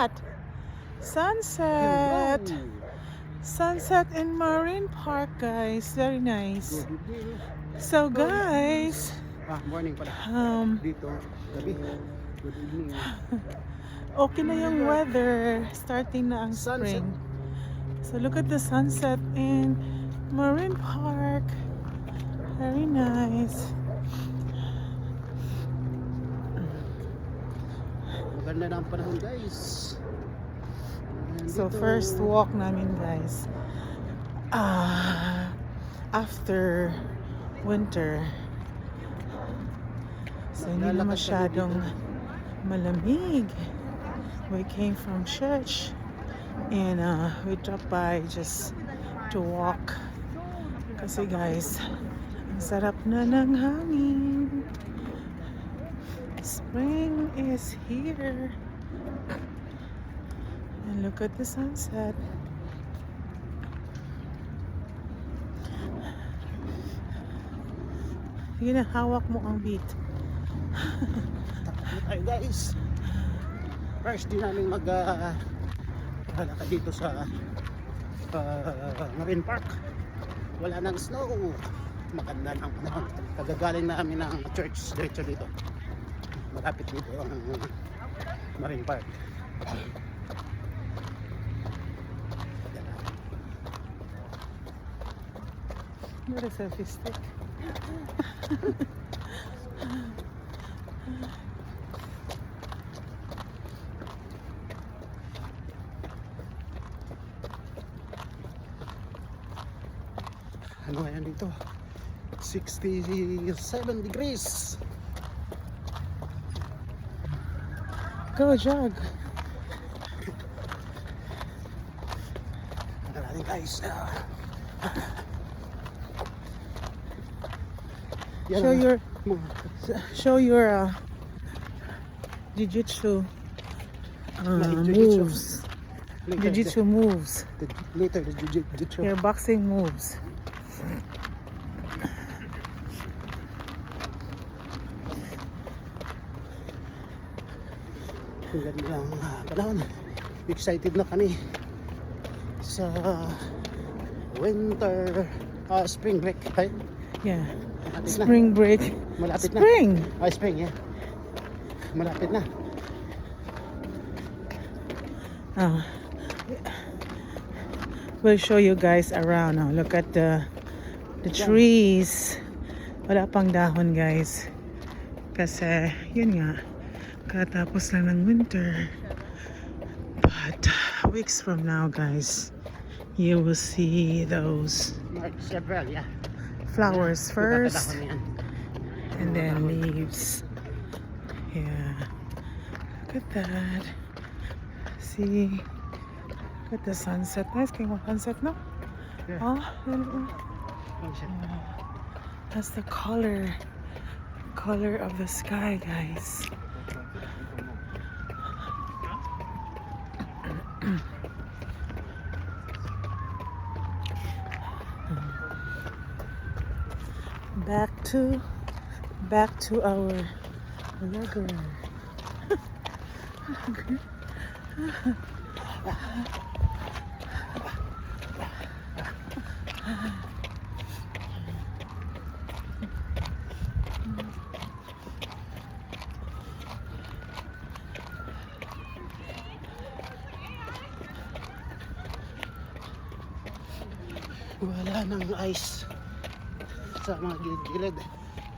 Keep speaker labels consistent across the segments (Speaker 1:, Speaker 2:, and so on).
Speaker 1: that? Sunset. Sunset in Marine Park, guys. Very nice. So, guys,
Speaker 2: Morning pala. Dito, gabi. Good evening.
Speaker 1: okay na yung weather. Starting na ang spring. So, look at the sunset in Marine Park. Very nice.
Speaker 2: Maganda na ang panahon, guys.
Speaker 1: So first walk namin, guys, after winter. So hindi na masyadong malamig. We came from church and we dropped by just to walk. Kasi guys, ang sarap na ng hangin. Spring is here. And look at the sunset. Sige na, hawak mo ang beat.
Speaker 2: Tayo, guys. First din namin maglalakad dito sa Marine Park. Wala nang snow. Maganda ng panahon. Kagagaling namin ng church dito. Malapit dito ang Marine Park.
Speaker 1: What a selfie stick.
Speaker 2: Ano yan dito? 67 degrees.
Speaker 1: Go jog.
Speaker 2: Ano natin, guys?
Speaker 1: Show your jiu-jitsu moves. Jiu-jitsu moves.
Speaker 2: Later, the jiu-jitsu.
Speaker 1: Your boxing moves.
Speaker 2: Ang ganda ng panahon. Excited na kami sa winter spring break, right?
Speaker 1: Yeah.
Speaker 2: Malapit
Speaker 1: Spring
Speaker 2: na.
Speaker 1: break.
Speaker 2: Malapit
Speaker 1: Spring.
Speaker 2: na. Spring, yeah. Malapit na.
Speaker 1: We'll show you guys around. Oh, look at the trees. Wala pang dahon, guys. Kasi, yun nga, katapos lang ng winter. But, weeks from now, guys, you will see those
Speaker 2: Several, yeah.
Speaker 1: flowers first.
Speaker 2: Yan.
Speaker 1: And then leaves. Yeah. Look at that. See? Look at the sunset. Nice king of sunset, no?
Speaker 2: Yeah.
Speaker 1: Oh, that's the color of the sky, guys. Back to our regular.
Speaker 2: Wala nang ice sa mga gilid-gilid.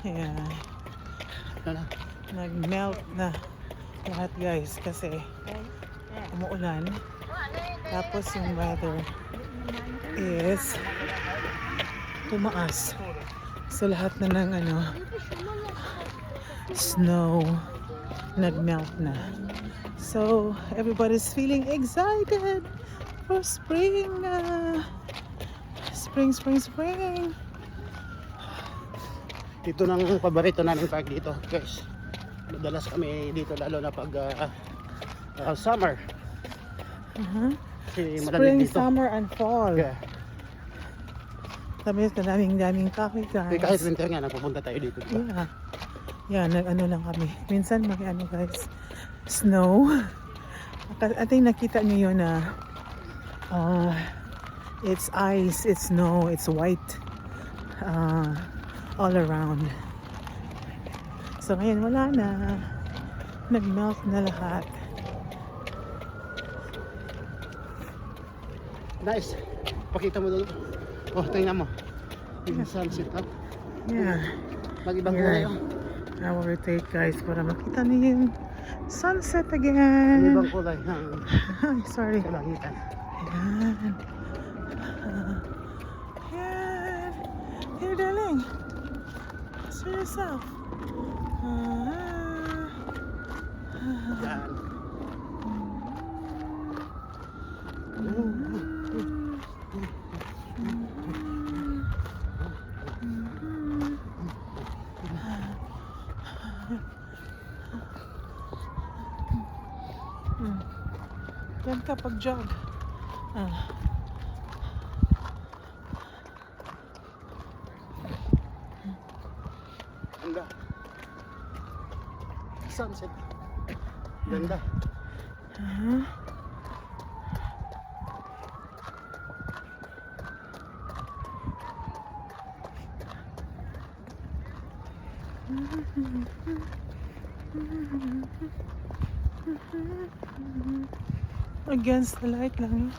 Speaker 1: Yeah.
Speaker 2: Ano na?
Speaker 1: Nag-melt na lahat, guys, kasi umuulan. Tapos yung weather is tumaas. So lahat na ng snow nag-melt na. So everybody's feeling excited for spring. Spring.
Speaker 2: Ito nang paborito namin park dito, guys. Madalas kami dito lalo na pag summer. Kasi
Speaker 1: Spring,
Speaker 2: dito.
Speaker 1: summer, and fall.
Speaker 2: Yeah.
Speaker 1: Sabi na daming kahoy, guys.
Speaker 2: Kahit winter nga, nagpupunta tayo dito. Diba?
Speaker 1: Yeah, nag-ano lang kami. Minsan may guys, snow. I think nakita niyo yun na it's ice, it's snow, it's white all around. So ngayon wala na. Nag-melt na lahat.
Speaker 2: Nice. Pakita mo doon. Oh, tingnan mo. Yung sunset ha.
Speaker 1: Yeah.
Speaker 2: Mag-ibang
Speaker 1: Yeah.
Speaker 2: kulay oh.
Speaker 1: I will rotate guys para makita niyo yung sunset again.
Speaker 2: Ibang kulay ha.
Speaker 1: Ay, sorry.
Speaker 2: Kalangitan.
Speaker 1: Ayan. Ayan. Here, darling. See yourself.
Speaker 2: Yan.
Speaker 1: Yan ka pag-jog.
Speaker 2: Ganda. Sunset. Ganda.
Speaker 1: Against the light lang.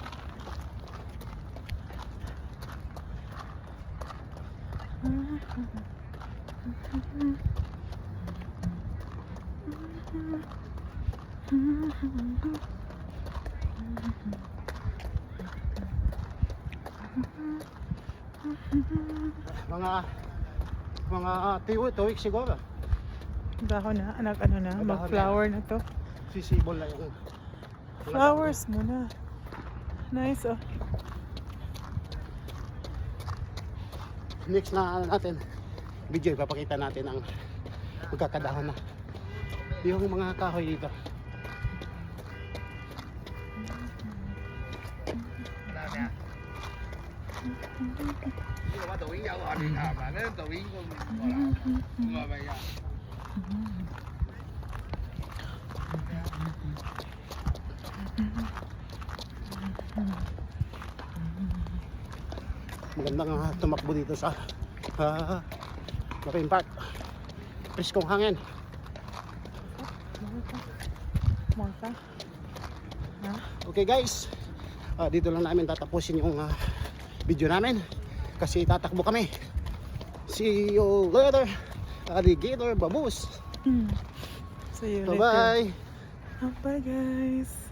Speaker 2: Mga 2 weeks siguro.
Speaker 1: Dahon na, anak, ano na,
Speaker 2: Dahon
Speaker 1: mag-flower na to.
Speaker 2: Sisibol na yung
Speaker 1: Flowers muna. Nice oh.
Speaker 2: next na natin video, ipapakita natin ang magkakadahon na yung mga kahoy dito. Magandang tumakbo dito sa Marine Park. Preskong hangin.
Speaker 1: Marka.
Speaker 2: Okay guys, dito lang namin tatapusin yung video namin kasi tatakbo kami. See you later, alligator baboos.
Speaker 1: See you
Speaker 2: Bye bye.
Speaker 1: later. Bye guys.